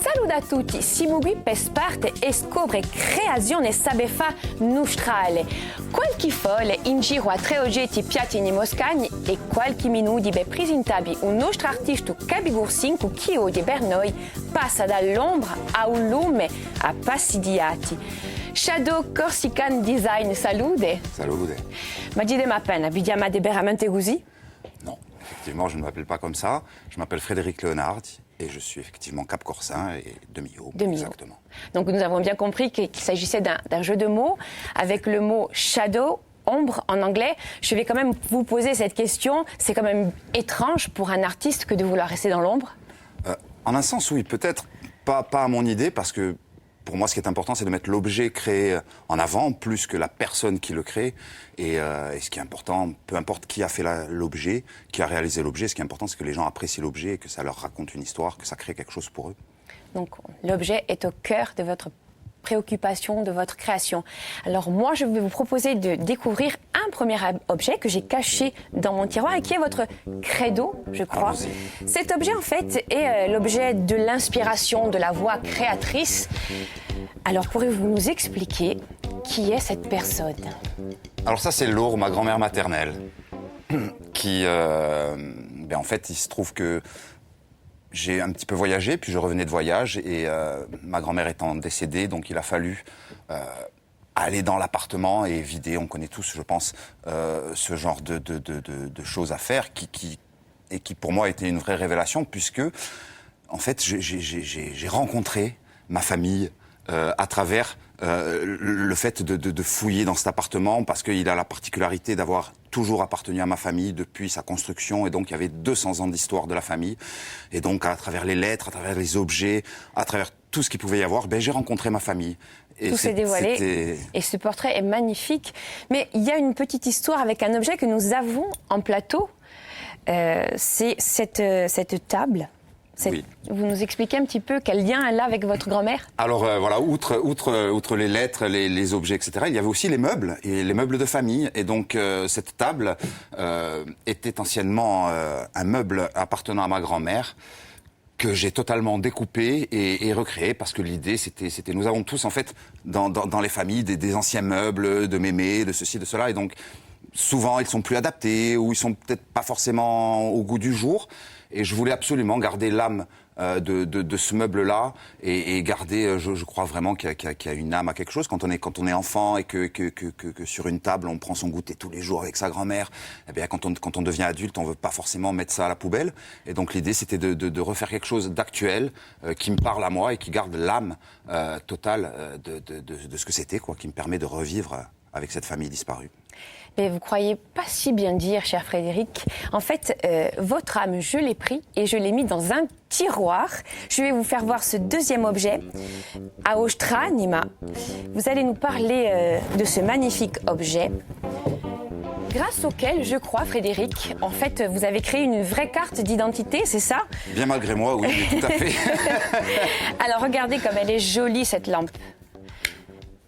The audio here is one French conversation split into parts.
Saluto a tutti, siamo qui per parte e scoprire creazione sabefa nostrale. Qualche folle in giro a tre oggetti piatti moscani e qualche minuto per presentare un nostro artista Cabigursin che oggi per noi passa dall'ombra al lume a passi diati. Shadow Corsican Design, salute. Salute. Ma dite ma pena, vi chiamate veramente così? Non, effectivement, je ne m'appelle pas comme ça. Je m'appelle Frédéric Léonard et je suis effectivement Cap-Corsin et de Millau. Exactement. Donc nous avons bien compris qu'il s'agissait d'un jeu de mots avec le mot shadow, ombre en anglais. Je vais quand même vous poser cette question. C'est quand même étrange pour un artiste que de vouloir rester dans l'ombre? En un sens, oui, peut-être pas à mon idée, parce que pour moi, ce qui est important, c'est de mettre l'objet créé en avant, plus que la personne qui le crée. Et ce qui est important, peu importe qui a fait l'objet, qui a réalisé l'objet, ce qui est important, c'est que les gens apprécient l'objet et que ça leur raconte une histoire, que ça crée quelque chose pour eux. Donc l'objet est au cœur de votre préoccupation, de votre création. Alors moi, je vais vous proposer de découvrir un premier objet que j'ai caché dans mon tiroir et qui est votre credo, je crois. Cet objet, en fait, est l'objet de l'inspiration, de la voix créatrice. Alors, pourriez-vous nous expliquer qui est cette personne? Alors ça, c'est Laure, ma grand-mère maternelle, qui, en fait, il se trouve que j'ai un petit peu voyagé, puis je revenais de voyage, et ma grand-mère étant décédée, donc il a fallu aller dans l'appartement et vider. On connaît tous, je pense, ce genre de choses à faire, qui pour moi a été une vraie révélation, puisque, en fait, j'ai rencontré ma famille à travers le fait de fouiller dans cet appartement, parce qu'il a la particularité d'avoir toujours appartenu à ma famille depuis sa construction, et donc il y avait 200 ans d'histoire de la famille, et donc à travers les lettres, à travers les objets, à travers tout ce qu'il pouvait y avoir, j'ai rencontré ma famille. Et tout s'est dévoilé, et ce portrait est magnifique. Mais il y a une petite histoire avec un objet que nous avons en plateau, c'est cette table. Oui. Vous nous expliquez un petit peu quel lien elle a avec votre grand-mère? Alors voilà, outre les lettres, les objets, etc., il y avait aussi les meubles, et les meubles de famille. Et donc cette table était anciennement un meuble appartenant à ma grand-mère, que j'ai totalement découpé et recréé, parce que l'idée, c'était, nous avons tous, en fait, dans les familles, des anciens meubles, de mémés, de ceci, de cela, et donc souvent, ils sont plus adaptés, ou ils sont peut-être pas forcément au goût du jour. Et je voulais absolument garder l'âme de ce meuble-là, et garder, je crois vraiment qu'il y a une âme à quelque chose. Quand on est enfant et que sur une table, on prend son goûter tous les jours avec sa grand-mère, eh bien, quand on devient adulte, on veut pas forcément mettre ça à la poubelle. Et donc l'idée, c'était de refaire quelque chose d'actuel, qui me parle à moi et qui garde l'âme totale de ce que c'était, quoi, qui me permet de revivre avec cette famille disparue. Mais vous croyez pas si bien dire, cher Frédéric. En fait, votre âme, je l'ai pris et je l'ai mis dans un tiroir. Je vais vous faire voir ce deuxième objet, Aostranima. Vous allez nous parler de ce magnifique objet, grâce auquel, je crois, Frédéric, en fait, vous avez créé une vraie carte d'identité, c'est ça? Bien malgré moi, oui, tout à fait. Alors, regardez comme elle est jolie, cette lampe.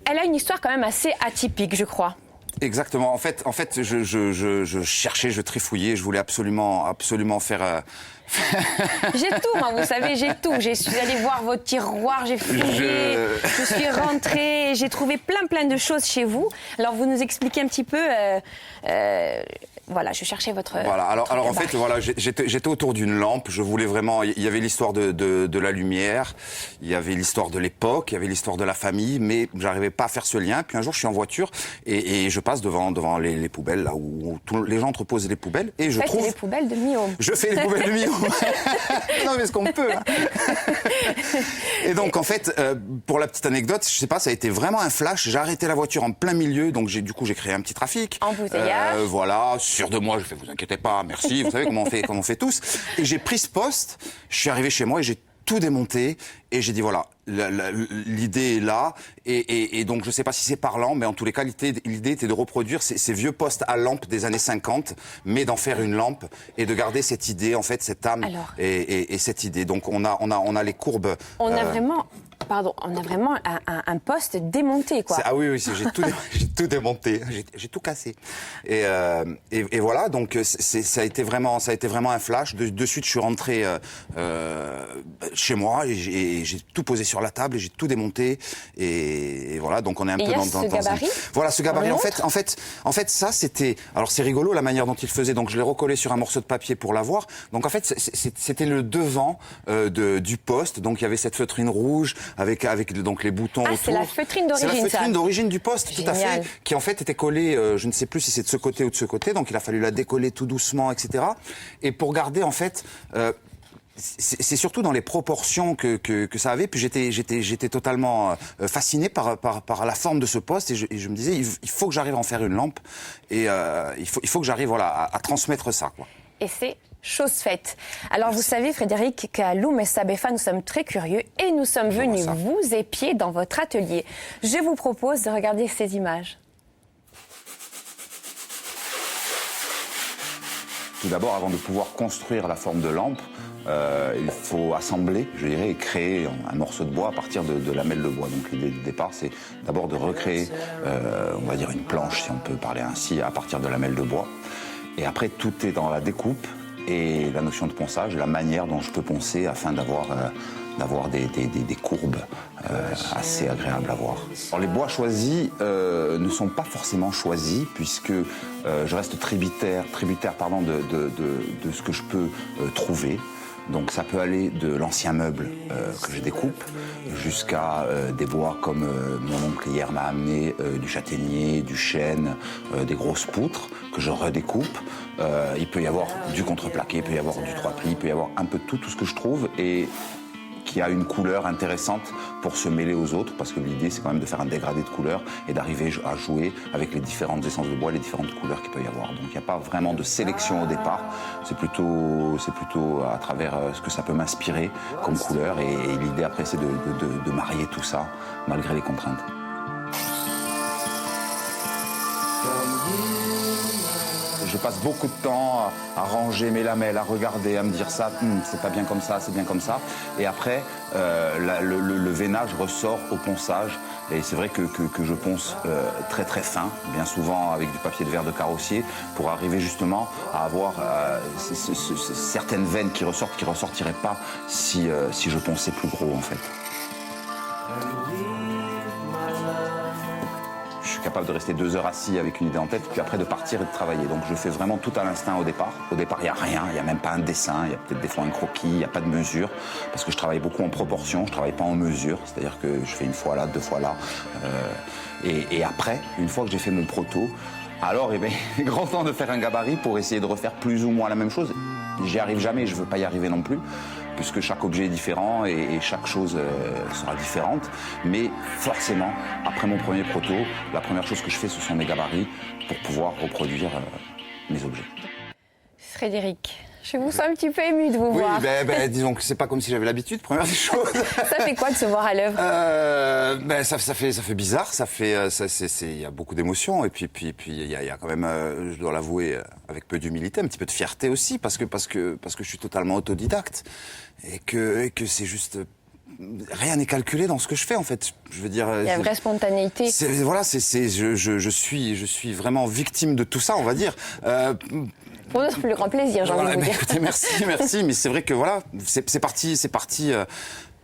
Elle a une histoire quand même assez atypique, je crois. Exactement. En fait, je cherchais, je trifouillais, je voulais absolument faire. J'ai tout, moi, vous savez, j'ai tout. Je suis allée voir votre tiroir, j'ai fouillé, je suis rentrée, j'ai trouvé plein de choses chez vous. Alors, vous nous expliquez un petit peu. Voilà, je cherchais votre. Voilà. Alors en fait, voilà, j'étais autour d'une lampe. Je voulais vraiment. Il y avait l'histoire de la lumière, il y avait l'histoire de l'époque, il y avait l'histoire de la famille, mais j'arrivais pas à faire ce lien. Puis un jour, je suis en voiture et je passe devant les poubelles, là où les gens entreposent les poubelles, et je trouve. Les poubelles de Millau. Je fais les poubelles de Millau. Non, mais ce qu'on peut. Hein. Et donc, en fait, pour la petite anecdote, je sais pas, ça a été vraiment un flash. J'ai arrêté la voiture en plein milieu, donc j'ai créé un petit trafic. Embouteillage. Voilà. Sûr de moi, je fais, vous inquiétez pas, merci, vous savez comment on fait tous. Et j'ai pris ce poste, je suis arrivé chez moi et j'ai tout démonté, et j'ai dit voilà, l'idée est là, et donc je sais pas si c'est parlant, mais en tous les cas, l'idée était de reproduire ces vieux postes à lampe des années 50, mais d'en faire une lampe, et de garder cette idée, en fait, cette âme. Et cette idée. Donc on a les courbes. On a vraiment Pardon, on a vraiment un poste démonté, quoi. Ah oui, j'ai tout démonté, j'ai tout cassé. Et voilà, donc ça a été vraiment un flash. De suite, je suis rentré chez moi et j'ai tout posé sur la table et j'ai tout démonté. Et voilà, donc on est un peu dans ce gabarit. Voilà, ce gabarit. En fait, ça c'était. Alors c'est rigolo la manière dont il faisait. Donc je l'ai recollé sur un morceau de papier pour l'avoir. Donc en fait, c'était le devant du poste. Donc il y avait cette feutrine rouge avec donc les boutons autour. C'est la feutrine d'origine. C'est la feutrine d'origine du poste, Génial. tout à fait, qui en fait était collée, je ne sais plus si c'est de ce côté ou de ce côté, donc il a fallu la décoller tout doucement, etc. Et pour garder en fait, c'est surtout dans les proportions que ça avait. Puis j'étais totalement fasciné par la forme de ce poste et je me disais il faut que j'arrive à en faire une lampe et il faut que j'arrive à transmettre ça, quoi. Et c'est chose faite. Alors vous savez, Frédéric, qu'à Loum et Sabeffa, nous sommes très curieux et nous sommes venus vous épier dans votre atelier. Je vous propose de regarder ces images. Tout d'abord, avant de pouvoir construire la forme de lampe, il faut assembler, je dirais, et créer un morceau de bois à partir de lamelles de bois. Donc l'idée du départ, c'est d'abord de recréer, on va dire une planche, si on peut parler ainsi, à partir de lamelles de bois. Et après, tout est dans la découpe et la notion de ponçage, la manière dont je peux poncer afin d'avoir des courbes assez agréables à voir. Alors, les bois choisis ne sont pas forcément choisis puisque je reste tributaire de ce que je peux trouver. Donc ça peut aller de l'ancien meuble que je découpe jusqu'à des bois comme mon oncle hier m'a amené, du châtaignier, du chêne, des grosses poutres que je redécoupe. Il peut y avoir du contreplaqué, il peut y avoir du trois plis, il peut y avoir un peu de tout ce que je trouve et qui a une couleur intéressante pour se mêler aux autres, parce que l'idée c'est quand même de faire un dégradé de couleurs et d'arriver à jouer avec les différentes essences de bois, les différentes couleurs qu'il peut y avoir. Donc il n'y a pas vraiment de sélection au départ, c'est plutôt à travers ce que ça peut m'inspirer comme couleur et l'idée après c'est de marier tout ça malgré les contraintes. Je passe beaucoup de temps à ranger mes lamelles, à regarder, à me dire ça, c'est pas bien comme ça, c'est bien comme ça. Et après, le veinage ressort au ponçage. Et c'est vrai que je ponce très très fin, bien souvent avec du papier de verre de carrossier, pour arriver justement à avoir certaines veines qui ressortiraient pas si je ponçais plus gros en fait. Je suis capable de rester 2 heures assis avec une idée en tête, puis après de partir et de travailler. Donc je fais vraiment tout à l'instinct au départ. Au départ, il n'y a rien, il n'y a même pas un dessin, il y a peut-être des fois un croquis, il n'y a pas de mesure, parce que je travaille beaucoup en proportion, je ne travaille pas en mesure, c'est-à-dire que je fais une fois là, 2 fois là. Et après, une fois que j'ai fait mon proto, alors il est grand temps de faire un gabarit pour essayer de refaire plus ou moins la même chose. J'y arrive jamais, je ne veux pas y arriver non plus, puisque chaque objet est différent et chaque chose sera différente. Mais forcément, après mon premier proto, la première chose que je fais, ce sont mes gabarits pour pouvoir reproduire mes objets. Frédéric, je vous sens un petit peu ému de vous voir. Oui, disons que c'est pas comme si j'avais l'habitude, première des choses. Ça fait quoi de se voir à l'œuvre? Ça fait bizarre, il y a beaucoup d'émotions et puis il y a quand même, je dois l'avouer, avec peu d'humilité, un petit peu de fierté aussi, parce que je suis totalement autodidacte et que c'est juste rien n'est calculé dans ce que je fais en fait. Je veux dire, il y a une vraie spontanéité. Je suis vraiment victime de tout ça, on va dire. Pour notre plus grand plaisir, j'ai envie de vous dire. Écoutez, merci, mais c'est vrai que voilà, c'est parti.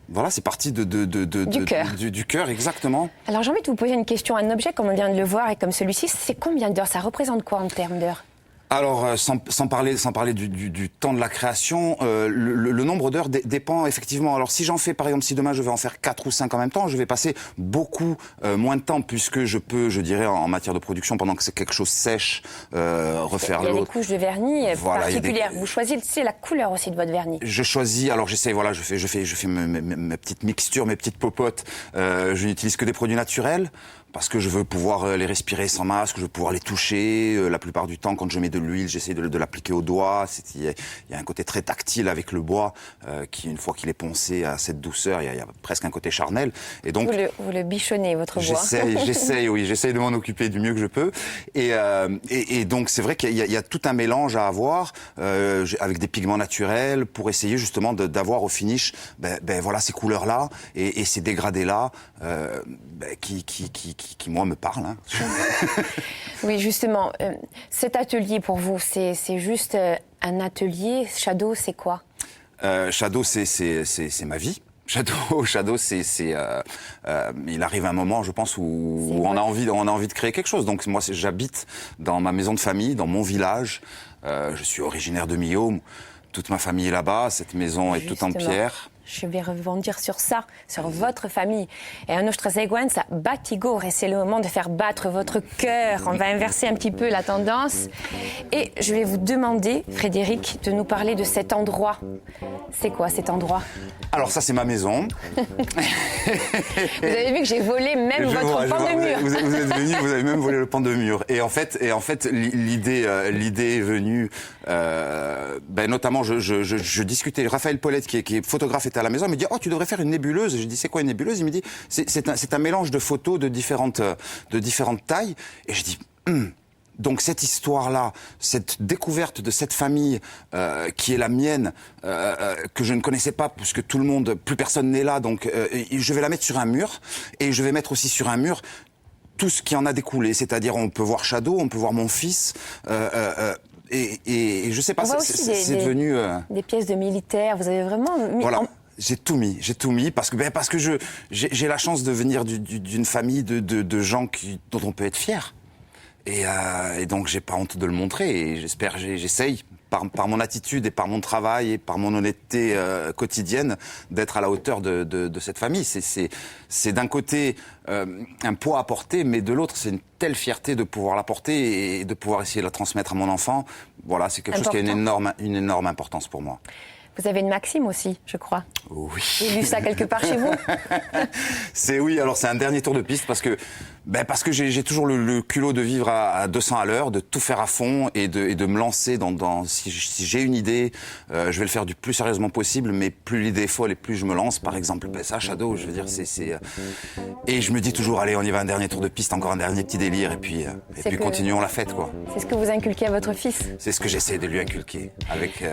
Voilà, c'est parti du cœur. Du cœur, exactement. Alors j'ai envie de vous poser une question. Un objet, comme on vient de le voir, et comme celui-ci, c'est combien d'heures? Ça représente quoi en termes d'heures? Alors, sans parler du temps de la création, le nombre d'heures dépend effectivement. Alors, si j'en fais, par exemple, si demain je vais en faire 4 ou 5 en même temps, je vais passer beaucoup moins de temps puisque je peux, je dirais, en matière de production, pendant que c'est quelque chose sèche, refaire l'autre. Il y a des couches de vernis particulières. Vous choisissez la couleur aussi de votre vernis. Je choisis. Alors, j'essaie. Voilà, je fais mes petites mixtures, mes petites popotes. Je n'utilise que des produits naturels parce que je veux pouvoir les respirer sans masque, je veux pouvoir les toucher. La plupart du temps, quand je mets de l'huile, j'essaie de l'appliquer au doigt. Il y a un côté très tactile avec le bois qui, une fois qu'il est poncé, a cette douceur. Il y a presque un côté charnel. Et donc, vous le bichonnez, votre bois. J'essaie de m'en occuper du mieux que je peux. Et donc, c'est vrai qu'il y a tout un mélange à avoir avec des pigments naturels pour essayer justement d'avoir au finish voilà, ces couleurs-là et ces dégradés-là qui moi, me parlent. Hein. Oui, justement, cet atelier pour vous, c'est juste un atelier. Shadow, c'est quoi? Shadow, c'est ma vie. Shadow, il arrive un moment, je pense, où on a envie de créer quelque chose. Donc moi, j'habite dans ma maison de famille, dans mon village. Je suis originaire de Millau. Toute ma famille est là-bas. Cette maison est toute en pierre. Je vais rebondir sur ça, sur votre famille. Et à nostra sequenza, Batigor, et c'est le moment de faire battre votre cœur. On va inverser un petit peu la tendance. Et je vais vous demander, Frédéric, de nous parler de cet endroit. C'est quoi cet endroit? Alors ça, c'est ma maison. Vous avez vu que j'ai volé même votre pan de mur. Vous êtes venu, vous avez même volé le pan de mur. Et en fait, l'idée est venue, notamment, je discutais, Raphaël Paulette, qui est photographe, était à la maison, il me dit, oh, tu devrais faire une nébuleuse. Je dis, c'est quoi une nébuleuse? Il me dit, c'est un mélange de photos de différentes tailles. Et je dis, Donc cette histoire-là, cette découverte de cette famille qui est la mienne, que je ne connaissais pas, puisque plus personne n'est là, donc je vais la mettre sur un mur, et je vais mettre aussi sur un mur tout ce qui en a découlé, c'est-à-dire on peut voir Shadow, on peut voir mon fils, et je sais pas, c'est devenu... Des pièces de militaires, vous avez vraiment mis... Voilà. J'ai tout mis parce que j'ai la chance de venir d'une famille de gens dont on peut être fier. Et donc j'ai pas honte de le montrer, et j'essaye par mon attitude et par mon travail et par mon honnêteté quotidienne d'être à la hauteur de cette famille. C'est d'un côté un poids à porter, mais de l'autre c'est une telle fierté de pouvoir la porter et de pouvoir essayer de la transmettre à mon enfant. Voilà, c'est quelque chose qui a une énorme importance pour moi. Vous avez une maxime aussi, je crois. Oui. J'ai lu ça quelque part chez vous. Alors c'est un dernier tour de piste parce que j'ai toujours le culot de vivre à 200 à l'heure, de tout faire à fond et de me lancer si j'ai une idée, je vais le faire du plus sérieusement possible, mais plus l'idée est folle et plus je me lance. Par exemple, ça, Shadow, je veux dire, et je me dis toujours, allez, on y va, un dernier tour de piste, encore un dernier petit délire, et puis continuons la fête, quoi. C'est ce que vous inculquez à votre fils? C'est ce que j'essaie de lui inculquer, avec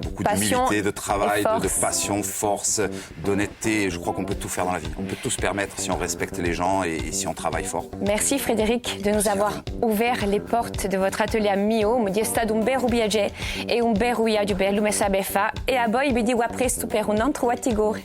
beaucoup d'humilité, de travail, de passion, force, d'honnêteté. Je crois qu'on peut tout faire dans la vie. On peut tout se permettre si on respecte les gens et si on travaille fort. Merci Frédéric de nous avoir ouvert les portes de votre atelier à Millau. Mi è stato un vero piacere e un vero viaggio bello me sabe fa. E a voi vi dico a presto per un altro Batigor.